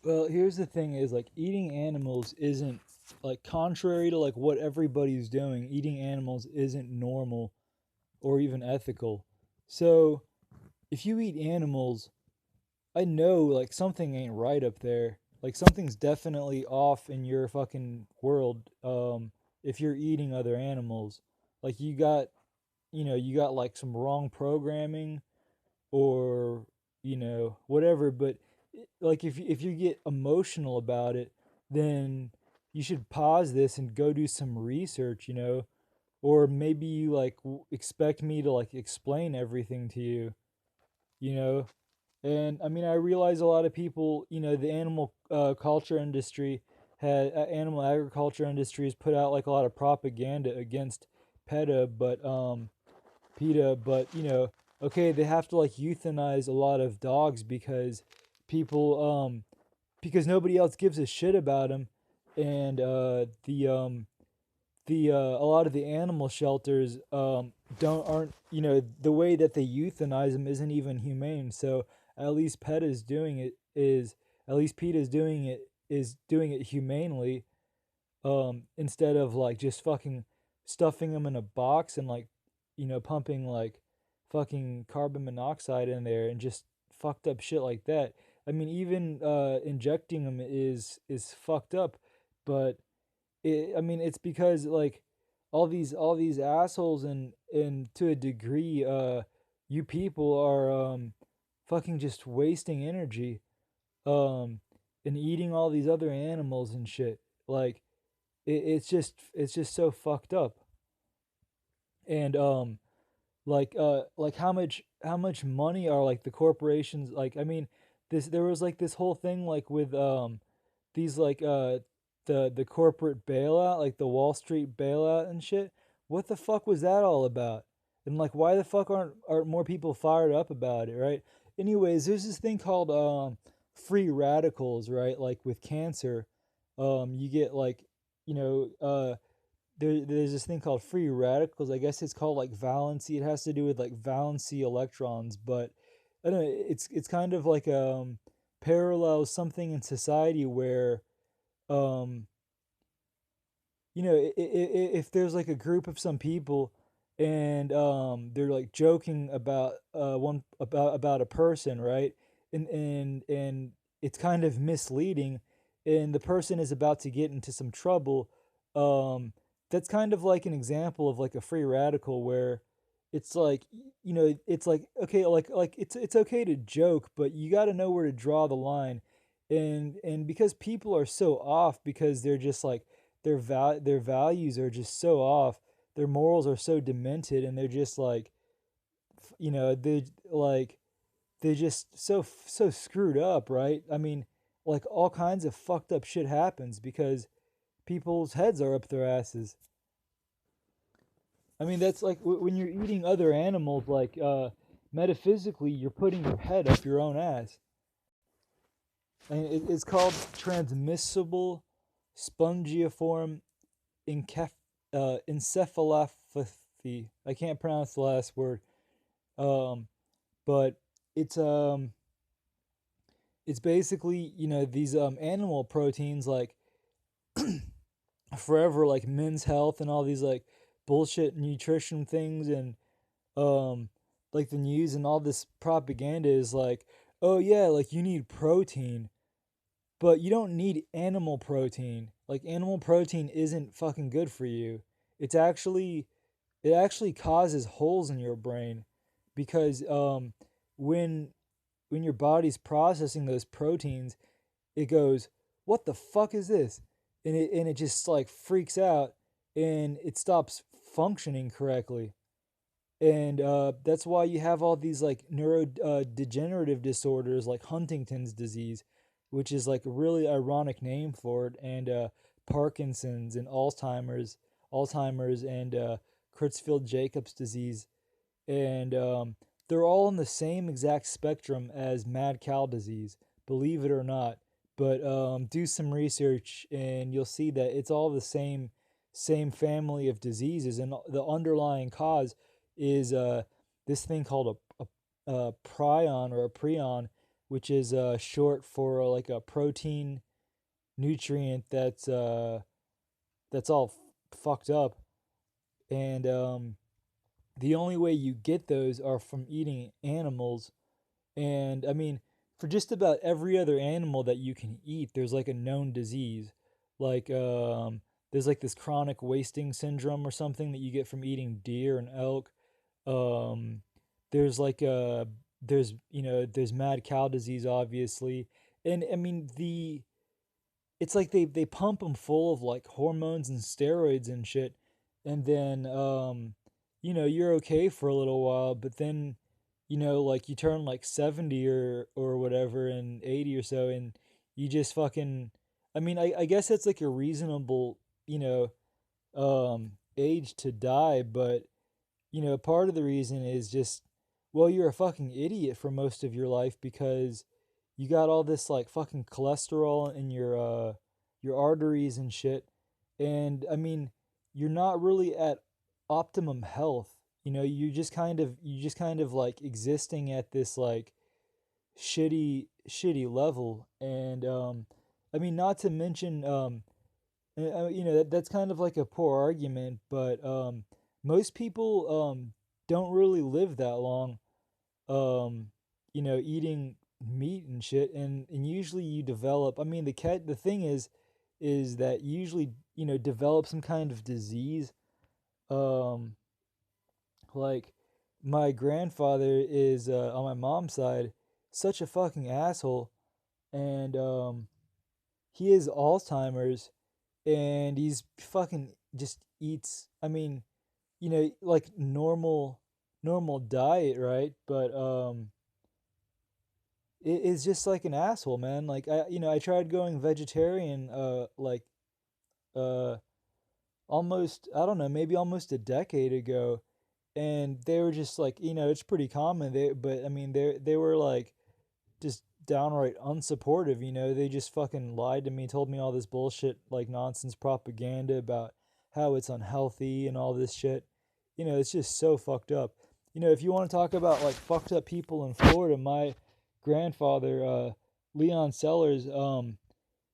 Well, here's the thing: is like eating animals isn't like contrary to like what everybody's doing. Eating animals isn't normal or even ethical. So if you eat animals, I know like something ain't right up there. Like something's definitely off in your fucking world. If you're eating other animals, like you got like some wrong programming or whatever. But like if you get emotional about it, then you should pause this and go do some research. Or maybe you like expect me to like explain everything to you. You know, and I mean, I realize a lot of people, the animal culture industry animal agriculture industry has put out like a lot of propaganda against PETA, but okay, they have to like euthanize a lot of dogs because people, because nobody else gives a shit about them, and the a lot of the animal shelters don't aren't the way that they euthanize them isn't even humane. So at least PETA's doing it is at least PETA's doing it humanely, instead of like just fucking stuffing them in a box and like pumping like fucking carbon monoxide in there and just fucked up shit like that. I mean, even injecting them is fucked up, but I mean, it's because like all these assholes and to a degree, you people are fucking just wasting energy, um, and eating all these other animals and shit. Like it's just so fucked up. And like how much money are like the corporations, like I mean, this there was like this whole thing like with these like the corporate bailout, like the Wall Street bailout and shit. What the fuck was that all about? And like why the fuck aren't more people fired up about it, right? Anyways, there's this thing called free radicals, right? Like with cancer, you get like you know there's this thing called free radicals. I guess it's called like valency. It has to do with like valency electrons, but I don't know. It's kind of like parallels something in society where um if there's like a group of some people and they're like joking about one about a person, right? And it's kind of misleading, and the person is about to get into some trouble. um that's kind of like an example of like a free radical where it's like it's like okay, like it's okay to joke, but you got to know where to draw the line. And because people are so off, because they're just like their values are just so off, their morals are so demented, and they're just like like they're just so screwed up, right? I mean, like all kinds of fucked up shit happens because people's heads are up their asses. I mean, that's like when you're eating other animals, like metaphysically, you're putting your head up your own ass. And it's called transmissible spongiform encephalopathy. I can't pronounce the last word. Um, but it's um it's basically these animal proteins like forever like Men's Health and all these like bullshit nutrition things, and um like the news and all this propaganda is like, oh yeah, like you need protein, but you don't need animal protein. Like animal protein isn't fucking good for you. It's actually it actually causes holes in your brain because when when your body's processing those proteins, it goes, "What the fuck is this?" And it just like freaks out, and it stops functioning correctly. And that's why you have all these like neurodegenerative disorders like Huntington's disease, which is like a really ironic name for it, and Parkinson's and Alzheimer's and Creutzfeldt-Jacobs disease, and they're all in the same exact spectrum as mad cow disease, believe it or not. But do some research and you'll see that it's all the same family of diseases, and the underlying cause is this thing called a prion or a prion, which is short for like a protein nutrient that's all fucked up. And the only way you get those are from eating animals. And I mean, for just about every other animal that you can eat, there's like a known disease. Like there's like this chronic wasting syndrome or something that you get from eating deer and elk. Um there's like there's mad cow disease obviously. And I mean the it's like they pump them full of like hormones and steroids and shit, and then you're okay for a little while, but then like you turn like 70 or whatever and 80 or so, and you just fucking I mean I guess it's like a reasonable age to die, but part of the reason is just, well, you're a fucking idiot for most of your life because you got all this like fucking cholesterol in your arteries and shit. And I mean, you're not really at optimum health. You just kind of like existing at this like shitty level. And I mean, not to mention that's kind of like a poor argument, but most people don't really live that long, eating meat and shit, and usually you develop. I mean, the thing is that you usually develop some kind of disease. Um, like my grandfather is on my mom's side such a fucking asshole, and he has Alzheimer's, and he's fucking just eats. I mean, like normal diet, right? But it's just like an asshole, man. Like I tried going vegetarian, like uh, almost I don't know, maybe almost a decade ago, and they were just like, it's pretty common. But I mean, they were like just downright unsupportive. They just fucking lied to me, told me all this bullshit, like nonsense propaganda about how it's unhealthy and all this shit. It's just so fucked up. If you want to talk about like fucked up people in Florida, my grandfather, Leon Sellers,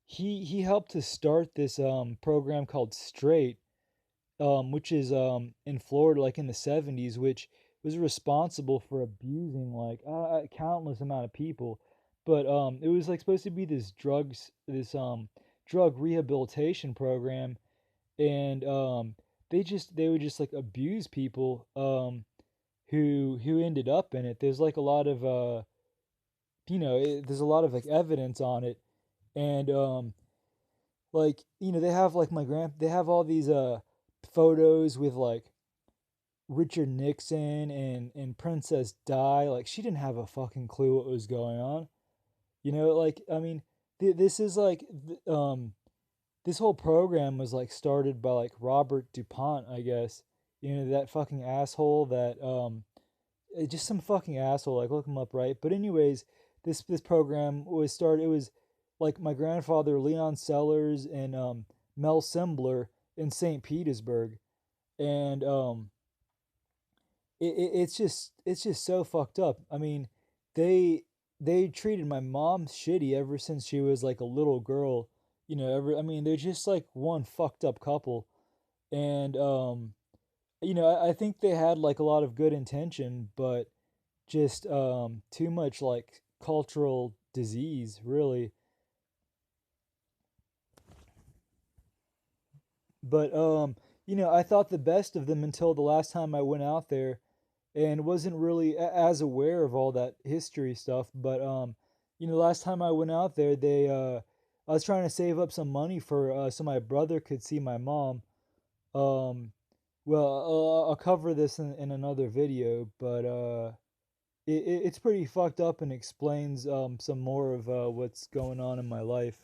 he helped to start this program called Straight, which is in Florida, like in the 70s, which was responsible for abusing like a countless amount of people. But it was like supposed to be this drug rehabilitation program, and they would just like abuse people who ended up in it. There's like a lot of there's a lot of like evidence on it, and like they have like they have all these photos with like Richard Nixon and Princess Di. Like she didn't have a fucking clue what was going on. Like I mean, this is like this whole program was like started by like Robert DuPont, I guess. That fucking asshole that just some fucking asshole. Like look him up, right? But anyways, this program was started. It was like my grandfather Leon Sellers and Mel Sembler in St. Petersburg, and it's just so fucked up. I mean, they they treated my mom shitty ever since she was like a little girl. I mean, they're just like one fucked up couple, and I think they had like a lot of good intention, but just too much like cultural disease, really. But I thought the best of them until the last time I went out there, and wasn't really as aware of all that history stuff. But last time I went out there, they I was trying to save up some money for so my brother could see my mom. Um, well, I'll cover this in another video, but it's pretty fucked up and explains some more of what's going on in my life.